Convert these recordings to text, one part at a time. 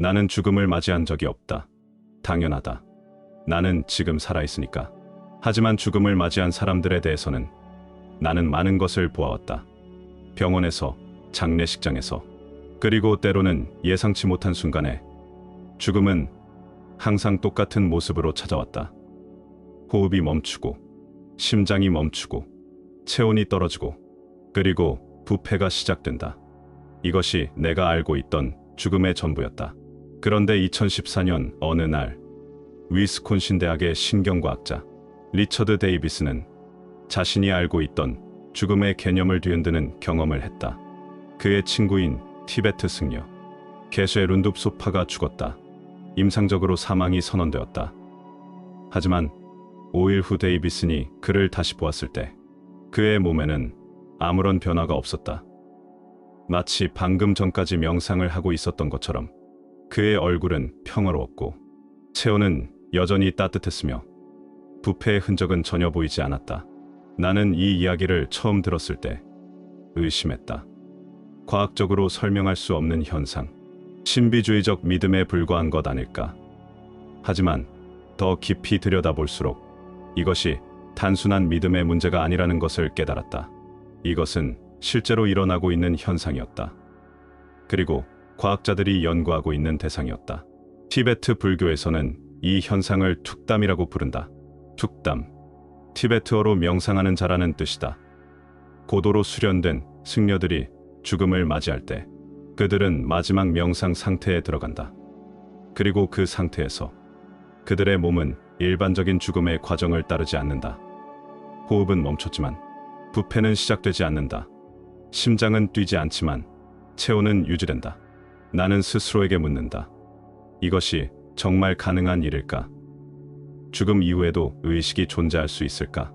나는 죽음을 맞이한 적이 없다. 당연하다. 나는 지금 살아있으니까. 하지만 죽음을 맞이한 사람들에 대해서는 나는 많은 것을 보아왔다. 병원에서, 장례식장에서, 그리고 때로는 예상치 못한 순간에 죽음은 항상 똑같은 모습으로 찾아왔다. 호흡이 멈추고, 심장이 멈추고, 체온이 떨어지고, 그리고 부패가 시작된다. 이것이 내가 알고 있던 죽음의 전부였다. 그런데 2014년 어느 날 위스콘신 대학의 신경과학자 리처드 데이비스는 자신이 알고 있던 죽음의 개념을 뒤흔드는 경험을 했다. 그의 친구인 티베트 승려 게쇠 룬둡소파가 죽었다. 임상적으로 사망이 선언되었다. 하지만 5일 후 데이비슨이 그를 다시 보았을 때 그의 몸에는 아무런 변화가 없었다. 마치 방금 전까지 명상을 하고 있었던 것처럼 그의 얼굴은 평화로웠고 체온은 여전히 따뜻했으며 부패의 흔적은 전혀 보이지 않았다. 나는 이 이야기를 처음 들었을 때 의심했다. 과학적으로 설명할 수 없는 현상, 신비주의적 믿음에 불과한 것 아닐까. 하지만 더 깊이 들여다볼수록 이것이 단순한 믿음의 문제가 아니라는 것을 깨달았다. 이것은 실제로 일어나고 있는 현상이었다. 그리고 과학자들이 연구하고 있는 대상이었다. 티베트 불교에서는 이 현상을 툭담이라고 부른다. 툭담, 티베트어로 명상하는 자라는 뜻이다. 고도로 수련된 승려들이 죽음을 맞이할 때 그들은 마지막 명상 상태에 들어간다. 그리고 그 상태에서 그들의 몸은 일반적인 죽음의 과정을 따르지 않는다. 호흡은 멈췄지만 부패는 시작되지 않는다. 심장은 뛰지 않지만 체온은 유지된다. 나는 스스로에게 묻는다. 이것이 정말 가능한 일일까? 죽음 이후에도 의식이 존재할 수 있을까?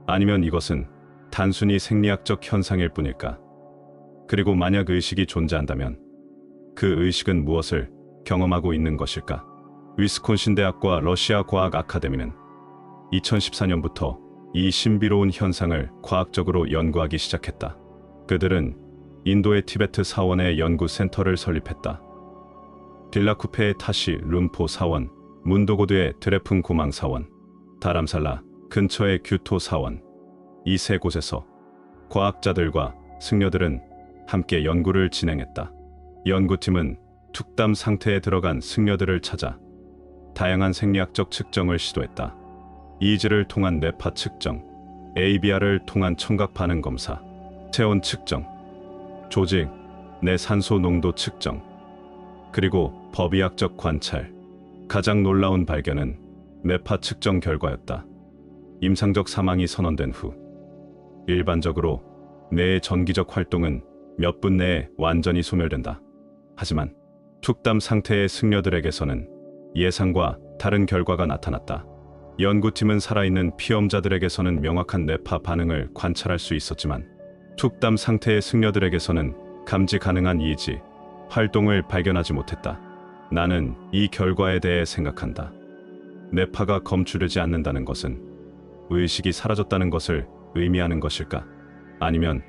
아니면 이것은 단순히 생리학적 현상일 뿐일까? 그리고 만약 의식이 존재한다면 그 의식은 무엇을 경험하고 있는 것일까? 위스콘신 대학과 러시아 과학 아카데미는 2014년부터 이 신비로운 현상을 과학적으로 연구하기 시작했다. 그들은 인도의 티베트 사원의 연구센터를 설립했다. 딜라쿠페의 타시 룸포 사원, 문도고드의 드레푼 고망 사원, 다람살라 근처의 규토 사원, 이 세 곳에서 과학자들과 승려들은 함께 연구를 진행했다. 연구팀은 툭담 상태에 들어간 승려들을 찾아 다양한 생리학적 측정을 시도했다. 이지를 통한 뇌파 측정, ABR을 통한 청각 반응 검사, 체온 측정, 조직 내 산소 농도 측정, 그리고 법의학적 관찰. 가장 놀라운 발견은 뇌파 측정 결과였다. 임상적 사망이 선언된 후 일반적으로 뇌의 전기적 활동은 몇 분 내에 완전히 소멸된다. 하지만 툭담 상태의 승려들에게서는 예상과 다른 결과가 나타났다. 연구팀은 살아있는 피험자들에게서는 명확한 뇌파 반응을 관찰할 수 있었지만 툭담 상태의 승려들에게서는 감지 가능한 이지, 활동을 발견하지 못했다. 나는 이 결과에 대해 생각한다. 뇌파가 검출되지 않는다는 것은 의식이 사라졌다는 것을 의미하는 것일까? 아니면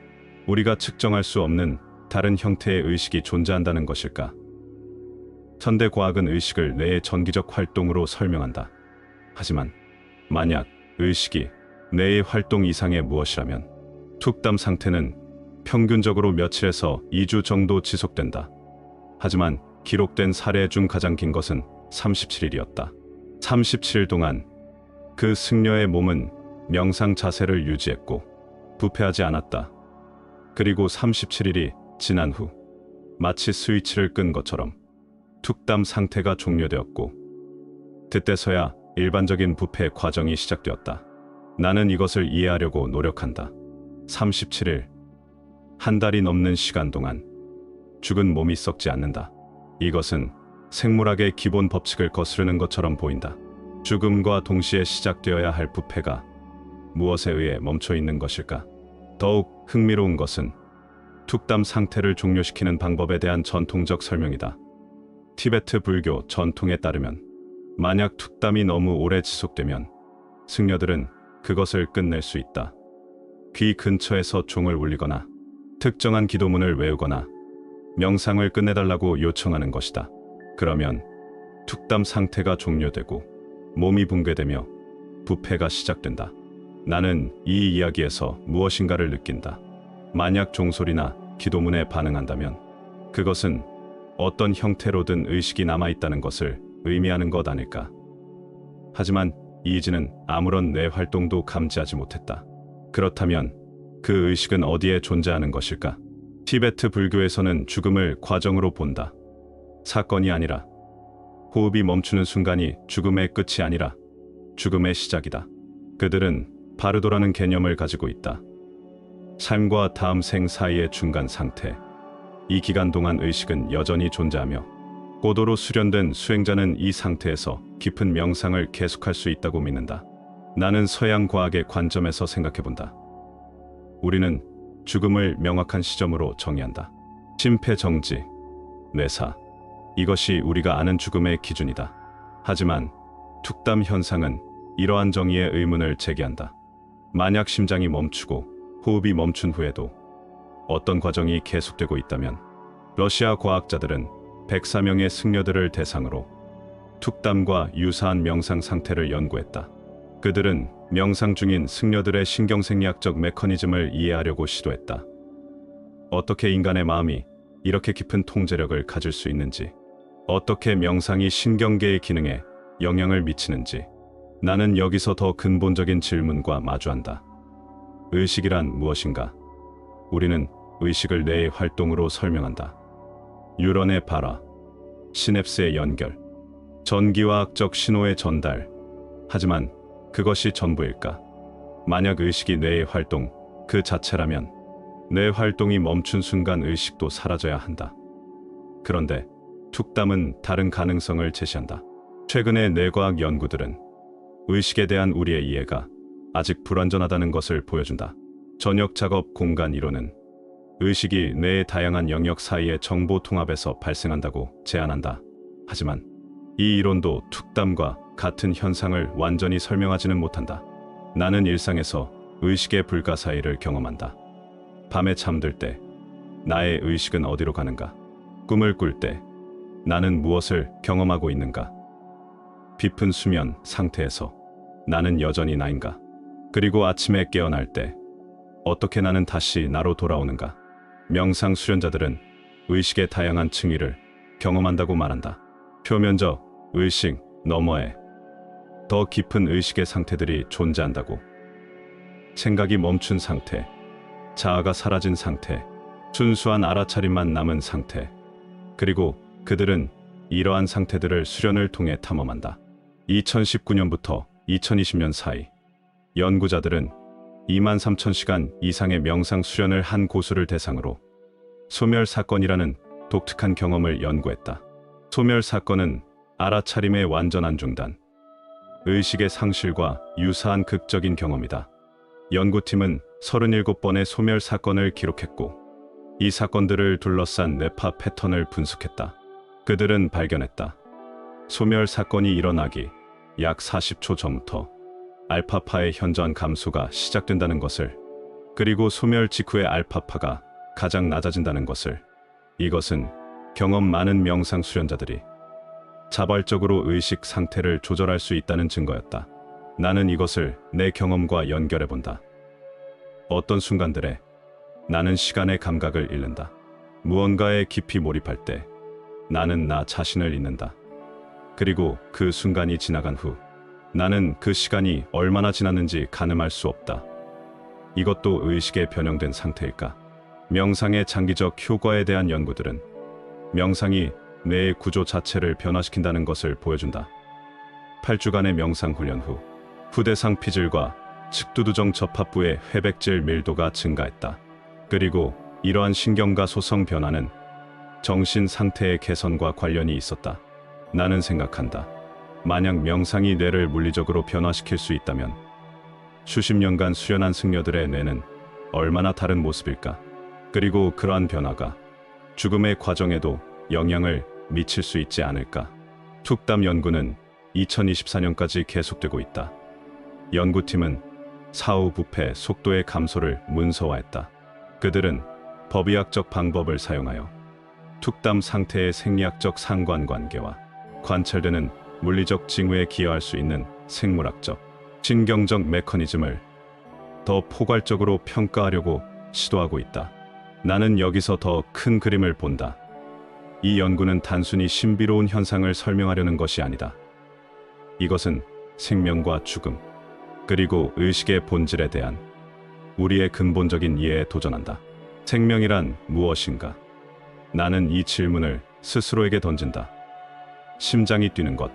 우리가 측정할 수 없는 다른 형태의 의식이 존재한다는 것일까? 현대 과학은 의식을 뇌의 전기적 활동으로 설명한다. 하지만 만약 의식이 뇌의 활동 이상의 무엇이라면 툭담 상태는 평균적으로 며칠에서 2주 정도 지속된다. 하지만 기록된 사례 중 가장 긴 것은 37일이었다. 37일 동안 그 승려의 몸은 명상 자세를 유지했고 부패하지 않았다. 그리고 37일이 지난 후 마치 스위치를 끈 것처럼 툭담 상태가 종료되었고 그때서야 일반적인 부패 과정이 시작되었다. 나는 이것을 이해하려고 노력한다. 37일, 한 달이 넘는 시간 동안 죽은 몸이 썩지 않는다. 이것은 생물학의 기본 법칙을 거스르는 것처럼 보인다. 죽음과 동시에 시작되어야 할 부패가 무엇에 의해 멈춰 있는 것일까? 더욱 흥미로운 것은 툭담 상태를 종료시키는 방법에 대한 전통적 설명이다. 티베트 불교 전통에 따르면 만약 툭담이 너무 오래 지속되면 승려들은 그것을 끝낼 수 있다. 귀 근처에서 종을 울리거나 특정한 기도문을 외우거나 명상을 끝내달라고 요청하는 것이다. 그러면 툭담 상태가 종료되고 몸이 붕괴되며 부패가 시작된다. 나는 이 이야기에서 무엇인가를 느낀다. 만약 종소리나 기도문에 반응한다면 그것은 어떤 형태로든 의식이 남아있다는 것을 의미하는 것 아닐까. 하지만 이이지는 아무런 뇌 활동도 감지하지 못했다. 그렇다면 그 의식은 어디에 존재하는 것일까? 티베트 불교에서는 죽음을 과정으로 본다. 사건이 아니라 호흡이 멈추는 순간이 죽음의 끝이 아니라 죽음의 시작이다. 그들은 바르도라는 개념을 가지고 있다. 삶과 다음 생 사이의 중간 상태. 이 기간 동안 의식은 여전히 존재하며 고도로 수련된 수행자는 이 상태에서 깊은 명상을 계속할 수 있다고 믿는다. 나는 서양 과학의 관점에서 생각해본다. 우리는 죽음을 명확한 시점으로 정의한다. 심폐정지, 뇌사. 이것이 우리가 아는 죽음의 기준이다. 하지만 툭담 현상은 이러한 정의의 의문을 제기한다. 만약 심장이 멈추고 호흡이 멈춘 후에도 어떤 과정이 계속되고 있다면 러시아 과학자들은 104명의 승려들을 대상으로 툭담과 유사한 명상 상태를 연구했다. 그들은 명상 중인 승려들의 신경생리학적 메커니즘을 이해하려고 시도했다. 어떻게 인간의 마음이 이렇게 깊은 통제력을 가질 수 있는지, 어떻게 명상이 신경계의 기능에 영향을 미치는지, 나는 여기서 더 근본적인 질문과 마주한다. 의식이란 무엇인가? 우리는 의식을 뇌의 활동으로 설명한다. 뉴런의 발화, 시냅스의 연결, 전기화학적 신호의 전달. 하지만 그것이 전부일까? 만약 의식이 뇌의 활동 그 자체라면 뇌 활동이 멈춘 순간 의식도 사라져야 한다. 그런데 툭담은 다른 가능성을 제시한다. 최근의 뇌과학 연구들은 의식에 대한 우리의 이해가 아직 불완전하다는 것을 보여준다. 전역 작업 공간 이론은 의식이 뇌의 다양한 영역 사이의 정보 통합에서 발생한다고 제안한다. 하지만 이 이론도 툭담과 같은 현상을 완전히 설명하지는 못한다. 나는 일상에서 의식의 불가사의를 경험한다. 밤에 잠들 때 나의 의식은 어디로 가는가? 꿈을 꿀 때 나는 무엇을 경험하고 있는가? 깊은 수면 상태에서 나는 여전히 나인가? 그리고 아침에 깨어날 때 어떻게 나는 다시 나로 돌아오는가? 명상 수련자들은 의식의 다양한 층위를 경험한다고 말한다. 표면적 의식 너머에 더 깊은 의식의 상태들이 존재한다고. 생각이 멈춘 상태, 자아가 사라진 상태, 순수한 알아차림만 남은 상태. 그리고 그들은 이러한 상태들을 수련을 통해 탐험한다. 2019년부터 2020년 사이 연구자들은 23,000시간 이상의 명상 수련을 한 고수를 대상으로 소멸 사건이라는 독특한 경험을 연구했다. 소멸 사건은 알아차림의 완전한 중단, 의식의 상실과 유사한 극적인 경험이다. 연구팀은 37번의 소멸 사건을 기록했고 이 사건들을 둘러싼 뇌파 패턴을 분석했다. 그들은 발견했다. 소멸 사건이 일어나기 약 40초 전부터 알파파의 현저한 감소가 시작된다는 것을, 그리고 소멸 직후의 알파파가 가장 낮아진다는 것을. 이것은 경험 많은 명상 수련자들이 자발적으로 의식 상태를 조절할 수 있다는 증거였다. 나는 이것을 내 경험과 연결해 본다. 어떤 순간들에 나는 시간의 감각을 잃는다. 무언가에 깊이 몰입할 때 나는 나 자신을 잊는다. 그리고 그 순간이 지나간 후 나는 그 시간이 얼마나 지났는지 가늠할 수 없다. 이것도 의식에 변형된 상태일까? 명상의 장기적 효과에 대한 연구들은 명상이 뇌의 구조 자체를 변화시킨다는 것을 보여준다. 8주간의 명상 훈련 후 후대상 피질과 측두두정 접합부의 회백질 밀도가 증가했다. 그리고 이러한 신경과 소성 변화는 정신 상태의 개선과 관련이 있었다. 나는 생각한다. 만약 명상이 뇌를 물리적으로 변화시킬 수 있다면 수십 년간 수련한 승려들의 뇌는 얼마나 다른 모습일까? 그리고 그러한 변화가 죽음의 과정에도 영향을 미칠 수 있지 않을까? 툭담 연구는 2024년까지 계속되고 있다. 연구팀은 사후 부패 속도의 감소를 문서화했다. 그들은 법의학적 방법을 사용하여 툭담 상태의 생리학적 상관관계와 관찰되는 물리적 징후에 기여할 수 있는 생물학적, 신경적 메커니즘을 더 포괄적으로 평가하려고 시도하고 있다. 나는 여기서 더 큰 그림을 본다. 이 연구는 단순히 신비로운 현상을 설명하려는 것이 아니다. 이것은 생명과 죽음, 그리고 의식의 본질에 대한 우리의 근본적인 이해에 도전한다. 생명이란 무엇인가? 나는 이 질문을 스스로에게 던진다. 심장이 뛰는 것,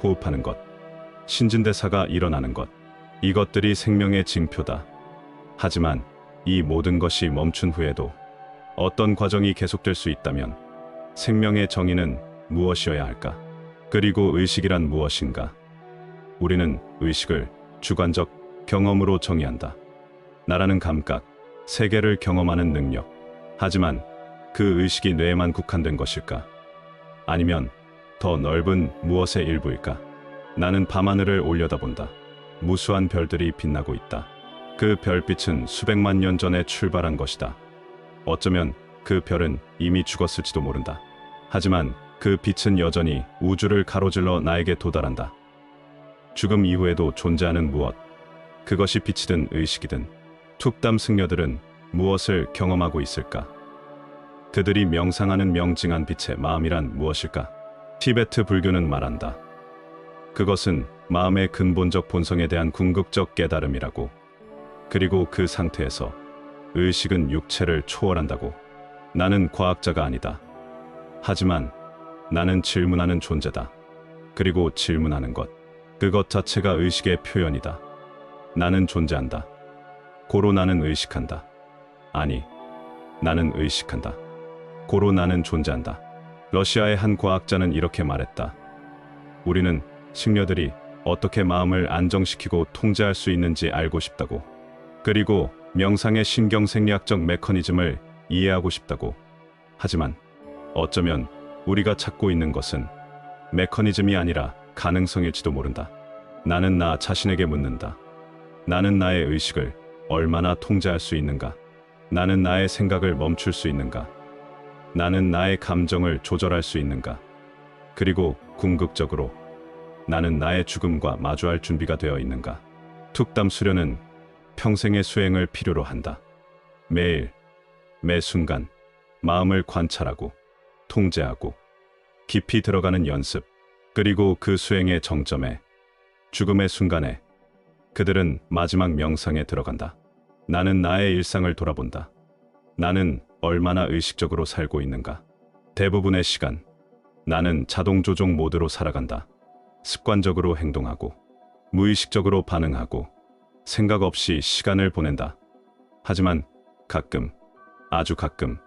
호흡하는 것, 신진대사가 일어나는 것, 이것들이 생명의 징표다. 하지만 이 모든 것이 멈춘 후에도 어떤 과정이 계속될 수 있다면 생명의 정의는 무엇이어야 할까? 그리고 의식이란 무엇인가? 우리는 의식을 주관적 경험으로 정의한다. 나라는 감각, 세계를 경험하는 능력. 하지만 그 의식이 뇌에만 국한된 것일까? 아니면 더 넓은 무엇의 일부일까? 나는 밤하늘을 올려다본다. 무수한 별들이 빛나고 있다. 그 별빛은 수백만 년 전에 출발한 것이다. 어쩌면 그 별은 이미 죽었을지도 모른다. 하지만 그 빛은 여전히 우주를 가로질러 나에게 도달한다. 죽음 이후에도 존재하는 무엇, 그것이 빛이든 의식이든 툭담 승려들은 무엇을 경험하고 있을까? 그들이 명상하는 명징한 빛의 마음이란 무엇일까? 티베트 불교는 말한다. 그것은 마음의 근본적 본성에 대한 궁극적 깨달음이라고. 그리고 그 상태에서 의식은 육체를 초월한다고. 나는 과학자가 아니다. 하지만 나는 질문하는 존재다. 그리고 질문하는 것, 그것 자체가 의식의 표현이다. 나는 존재한다. 고로 나는 의식한다. 아니, 나는 의식한다. 고로 나는 존재한다. 러시아의 한 과학자는 이렇게 말했다. 우리는 승려들이 어떻게 마음을 안정시키고 통제할 수 있는지 알고 싶다고. 그리고 명상의 신경생리학적 메커니즘을 이해하고 싶다고. 하지만 어쩌면 우리가 찾고 있는 것은 메커니즘이 아니라 가능성일지도 모른다. 나는 나 자신에게 묻는다. 나는 나의 의식을 얼마나 통제할 수 있는가? 나는 나의 생각을 멈출 수 있는가? 나는 나의 감정을 조절할 수 있는가? 그리고 궁극적으로 나는 나의 죽음과 마주할 준비가 되어 있는가? 툭담 수련은 평생의 수행을 필요로 한다. 매일, 매 순간 마음을 관찰하고 통제하고 깊이 들어가는 연습, 그리고 그 수행의 정점에, 죽음의 순간에 그들은 마지막 명상에 들어간다. 나는 나의 일상을 돌아본다. 나는 얼마나 의식적으로 살고 있는가? 대부분의 시간 나는 자동 조종 모드로 살아간다. 습관적으로 행동하고 무의식적으로 반응하고 생각 없이 시간을 보낸다. 하지만 가끔, 아주 가끔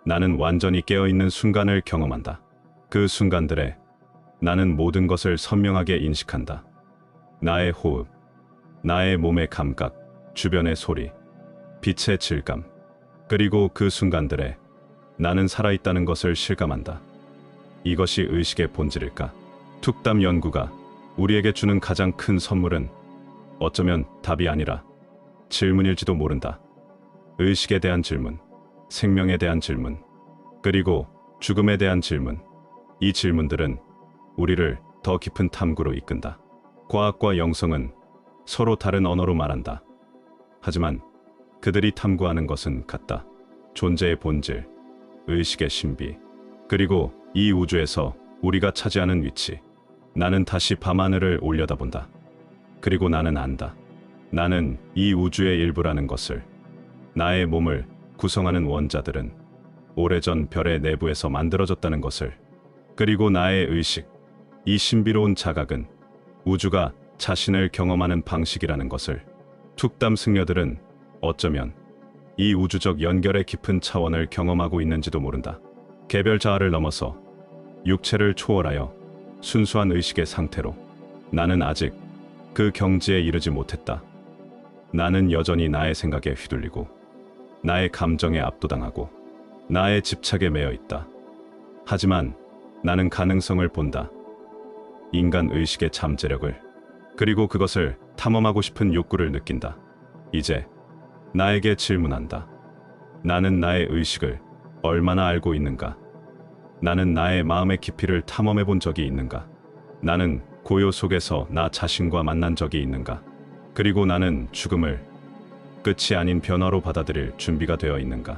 나는 완전히 깨어있는 순간을 경험한다. 그 순간들에 나는 모든 것을 선명하게 인식한다. 나의 호흡, 나의 몸의 감각, 주변의 소리, 빛의 질감, 그리고 그 순간들에 나는 살아있다는 것을 실감한다. 이것이 의식의 본질일까? 툭담 연구가 우리에게 주는 가장 큰 선물은 어쩌면 답이 아니라 질문일지도 모른다. 의식에 대한 질문, 생명에 대한 질문, 그리고 죽음에 대한 질문. 이 질문들은 우리를 더 깊은 탐구로 이끈다. 과학과 영성은 서로 다른 언어로 말한다. 하지만 그들이 탐구하는 것은 같다. 존재의 본질, 의식의 신비, 그리고 이 우주에서 우리가 차지하는 위치. 나는 다시 밤하늘을 올려다본다. 그리고 나는 안다. 나는 이 우주의 일부라는 것을. 나의 몸을 구성하는 원자들은 오래전 별의 내부에서 만들어졌다는 것을. 그리고 나의 의식, 이 신비로운 자각은 우주가 자신을 경험하는 방식이라는 것을. 툭담 승려들은 어쩌면 이 우주적 연결의 깊은 차원을 경험하고 있는지도 모른다. 개별 자아를 넘어서 육체를 초월하여 순수한 의식의 상태로. 나는 아직 그 경지에 이르지 못했다. 나는 여전히 나의 생각에 휘둘리고 나의 감정에 압도당하고 나의 집착에 매여 있다. 하지만 나는 가능성을 본다. 인간 의식의 잠재력을, 그리고 그것을 탐험하고 싶은 욕구를 느낀다. 이제 나에게 질문한다. 나는 나의 의식을 얼마나 알고 있는가? 나는 나의 마음의 깊이를 탐험해 본 적이 있는가? 나는 고요 속에서 나 자신과 만난 적이 있는가? 그리고 나는 죽음을 끝이 아닌 변화로 받아들일 준비가 되어 있는가?